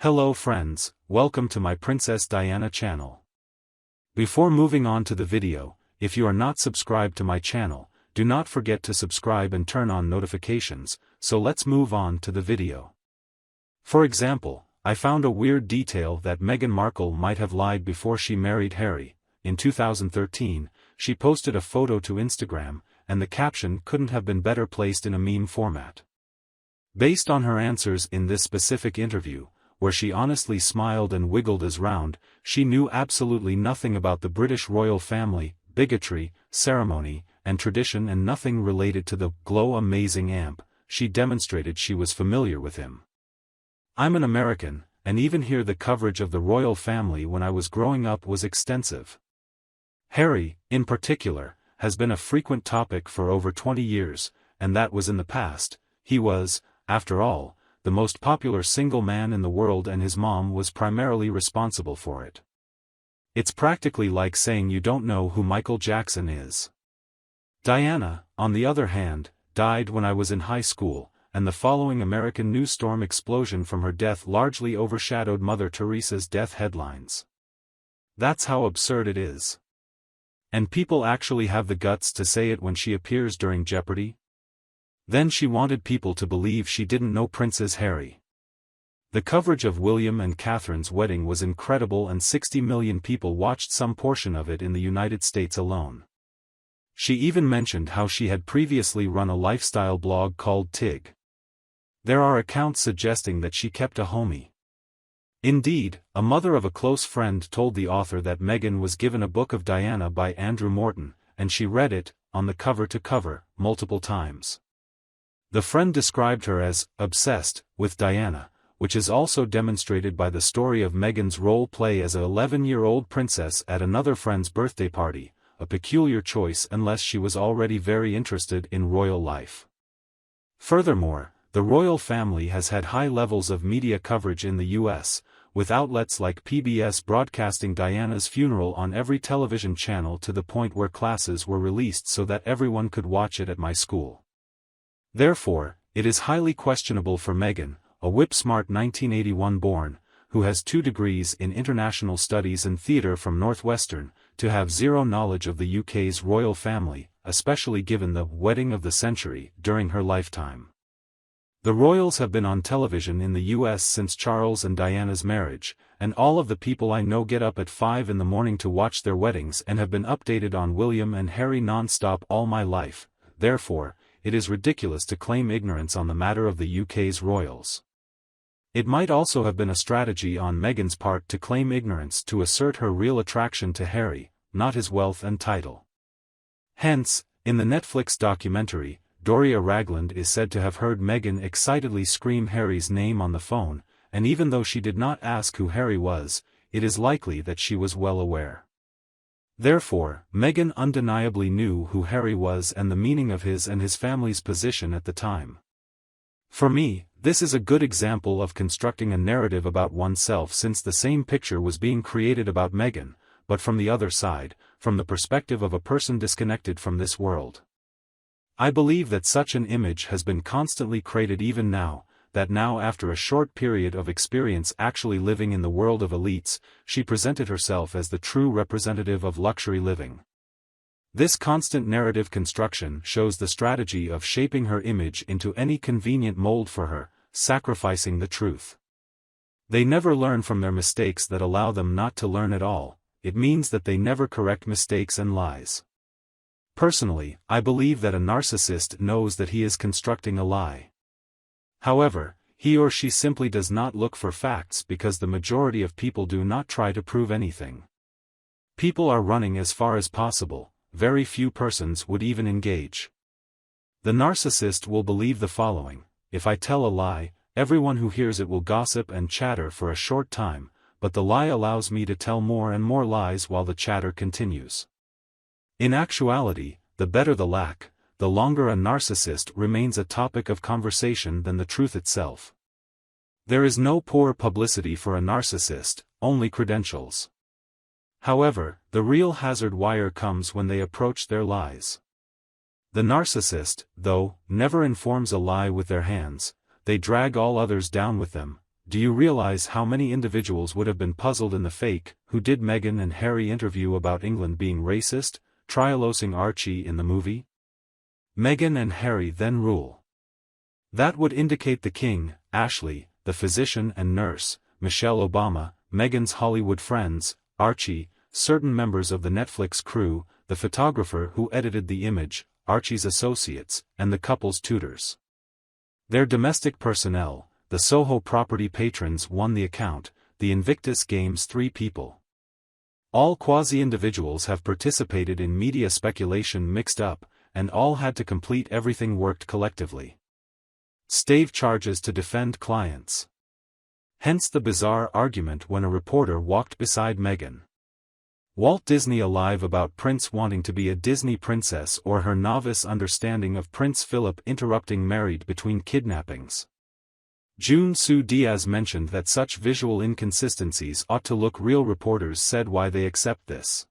Hello friends, welcome to my Princess Diana channel. Before moving on to the video, if you are not subscribed to my channel, do not forget to subscribe and turn on notifications, so let's move on to the video. For example, I found a weird detail that Meghan Markle might have lied before she married Harry. In 2013, she posted a photo to Instagram, and the caption couldn't have been better placed in a meme format. Based on her answers in this specific interview, where she honestly smiled and wiggled as round, she knew absolutely nothing about the British royal family, bigotry, ceremony, and tradition, and nothing related to the glow amazing amp. She demonstrated she was familiar with him. I'm an American, and even here the coverage of the royal family when I was growing up was extensive. Harry, in particular, has been a frequent topic for over 20 years, and that was in the past. He was, after all, the most popular single man in the world, and his mom was primarily responsible for it. It's practically like saying you don't know who Michael Jackson is. Diana, on the other hand, died when I was in high school, and the following American news storm explosion from her death largely overshadowed Mother Teresa's death headlines. That's how absurd it is. And people actually have the guts to say it when she appears during Jeopardy! Then she wanted people to believe she didn't know Princes Harry. The coverage of William and Catherine's wedding was incredible, and 60 million people watched some portion of it in the United States alone. She even mentioned how she had previously run a lifestyle blog called Tig. There are accounts suggesting that she kept a homie. Indeed, a mother of a close friend told the author that Meghan was given a book of Diana by Andrew Morton, and she read it, on the cover to cover, multiple times. The friend described her as obsessed with Diana, which is also demonstrated by the story of Meghan's role play as an 11-year-old princess at another friend's birthday party, a peculiar choice unless she was already very interested in royal life. Furthermore, the royal family has had high levels of media coverage in the US, with outlets like PBS broadcasting Diana's funeral on every television channel to the point where classes were released so that everyone could watch it at my school. Therefore, it is highly questionable for Meghan, a whip-smart 1981 born, who has 2 degrees in international studies and theatre from Northwestern, to have zero knowledge of the UK's royal family, especially given the wedding of the century during her lifetime. The royals have been on television in the US since Charles and Diana's marriage, and all of the people I know get up at 5 in the morning to watch their weddings and have been updated on William and Harry non-stop all my life. Therefore, it is ridiculous to claim ignorance on the matter of the UK's royals. It might also have been a strategy on Meghan's part to claim ignorance to assert her real attraction to Harry, not his wealth and title. Hence, in the Netflix documentary, Doria Ragland is said to have heard Meghan excitedly scream Harry's name on the phone, and even though she did not ask who Harry was, it is likely that she was well aware. Therefore, Meghan undeniably knew who Harry was and the meaning of his and his family's position at the time. For me, this is a good example of constructing a narrative about oneself, since the same picture was being created about Meghan, but from the other side, from the perspective of a person disconnected from this world. I believe that such an image has been constantly created even now, that now after a short period of experience actually living in the world of elites, she presented herself as the true representative of luxury living. This constant narrative construction shows the strategy of shaping her image into any convenient mold for her, sacrificing the truth. They never learn from their mistakes that allow them not to learn at all. It means that they never correct mistakes and lies. Personally, I believe that a narcissist knows that he is constructing a lie. However, he or she simply does not look for facts because the majority of people do not try to prove anything. People are running as far as possible, very few persons would even engage. The narcissist will believe the following: if I tell a lie, everyone who hears it will gossip and chatter for a short time, but the lie allows me to tell more and more lies while the chatter continues. In actuality, the better the lack, the longer a narcissist remains a topic of conversation than the truth itself. There is no poor publicity for a narcissist, only credentials. However, the real hazard wire comes when they approach their lies. The narcissist, though, never informs a lie with their hands, they drag all others down with them, do you realize how many individuals would have been puzzled in the fake, who did Meghan and Harry interview about England being racist, trialosing Archie in the movie? Meghan and Harry then rule. That would indicate the king, Ashley, the physician and nurse, Michelle Obama, Meghan's Hollywood friends, Archie, certain members of the Netflix crew, the photographer who edited the image, Archie's associates, and the couple's tutors. Their domestic personnel, the Soho property patrons won the account, the Invictus Games 3 people. All quasi-individuals have participated in media speculation mixed up, and all had to complete everything worked collectively. Stave charges to defend clients. Hence the bizarre argument when a reporter walked beside Meghan. Walt Disney alive about Prince wanting to be a Disney princess or her novice understanding of Prince Philip interrupting married between kidnappings. June Sue Diaz mentioned that such visual inconsistencies ought to look real. Reporters said why they accept this.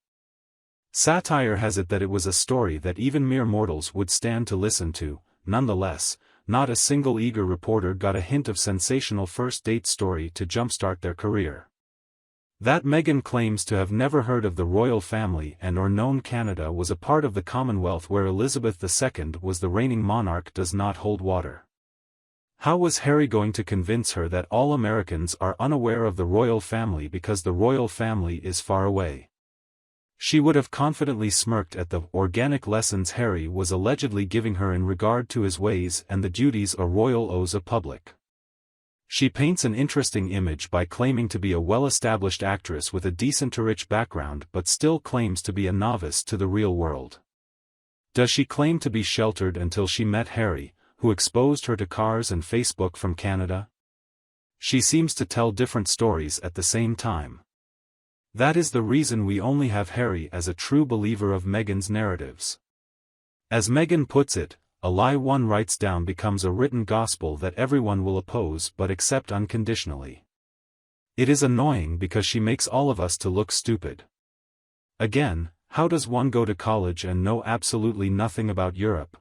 Satire has it that it was a story that even mere mortals would stand to listen to. Nonetheless, not a single eager reporter got a hint of sensational first date story to jumpstart their career. That Meghan claims to have never heard of the royal family and or known Canada was a part of the Commonwealth where Elizabeth II was the reigning monarch does not hold water. How was Harry going to convince her that all Americans are unaware of the royal family because the royal family is far away? She would have confidently smirked at the organic lessons Harry was allegedly giving her in regard to his ways and the duties a royal owes a public. She paints an interesting image by claiming to be a well-established actress with a decent to rich background but still claims to be a novice to the real world. Does she claim to be sheltered until she met Harry, who exposed her to cars and Facebook from Canada? She seems to tell different stories at the same time. That is the reason we only have Harry as a true believer of Meghan's narratives. As Meghan puts it, a lie one writes down becomes a written gospel that everyone will oppose but accept unconditionally. It is annoying because she makes all of us to look stupid. Again, how does one go to college and know absolutely nothing about Europe?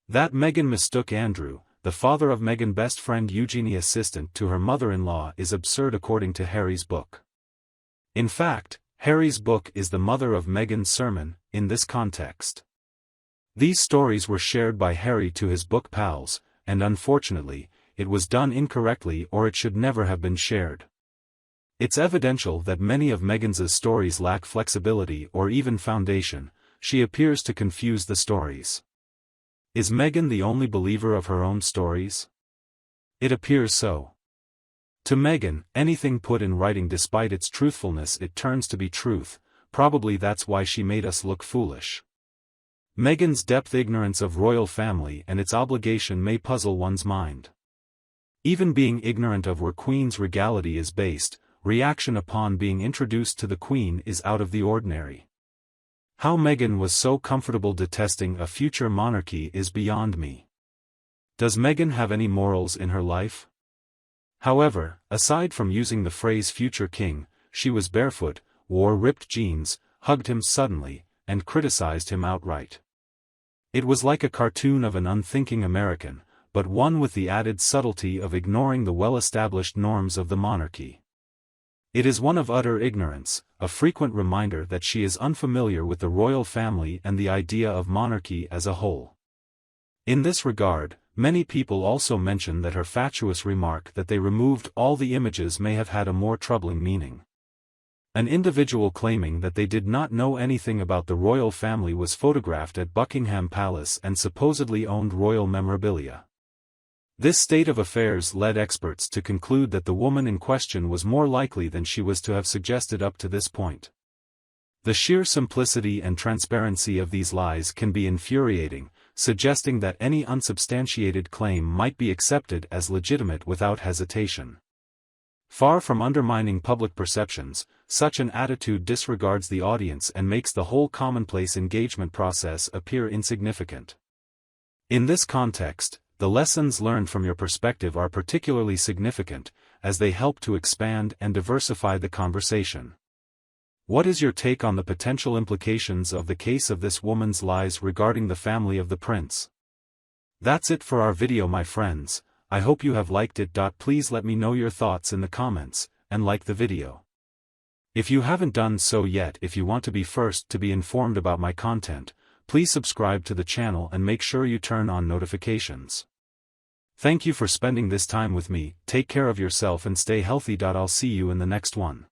That Meghan mistook Andrew, the father of Meghan's best friend Eugenie assistant to her mother-in-law is absurd according to Harry's book. In fact, Harry's book is the mother of Meghan's sermon, in this context. These stories were shared by Harry to his book pals, and unfortunately, it was done incorrectly or it should never have been shared. It's evidential that many of Meghan's stories lack flexibility or even foundation. She appears to confuse the stories. Is Meghan the only believer of her own stories? It appears so. To Meghan, anything put in writing despite its truthfulness it turns to be truth, probably that's why she made us look foolish. Meghan's depth ignorance of royal family and its obligation may puzzle one's mind. Even being ignorant of where Queen's regality is based, reaction upon being introduced to the Queen is out of the ordinary. How Meghan was so comfortable detesting a future monarchy is beyond me. Does Meghan have any morals in her life? However, aside from using the phrase future king, she was barefoot, wore ripped jeans, hugged him suddenly, and criticized him outright. It was like a cartoon of an unthinking American, but one with the added subtlety of ignoring the well-established norms of the monarchy. It is one of utter ignorance, a frequent reminder that she is unfamiliar with the royal family and the idea of monarchy as a whole. In this regard, many people also mention that her fatuous remark that they removed all the images may have had a more troubling meaning. An individual claiming that they did not know anything about the royal family was photographed at Buckingham Palace and supposedly owned royal memorabilia. This state of affairs led experts to conclude that the woman in question was more likely than she was to have suggested up to this point. The sheer simplicity and transparency of these lies can be infuriating, suggesting that any unsubstantiated claim might be accepted as legitimate without hesitation. Far from undermining public perceptions, such an attitude disregards the audience and makes the whole commonplace engagement process appear insignificant. In this context, the lessons learned from your perspective are particularly significant, as they help to expand and diversify the conversation. What is your take on the potential implications of the case of this woman's lies regarding the family of the prince? That's it for our video, my friends. I hope you have liked it. Please let me know your thoughts in the comments, and like the video. If you haven't done so yet, if you want to be first to be informed about my content, please subscribe to the channel and make sure you turn on notifications. Thank you for spending this time with me. Take care of yourself and stay healthy. I'll see you in the next one.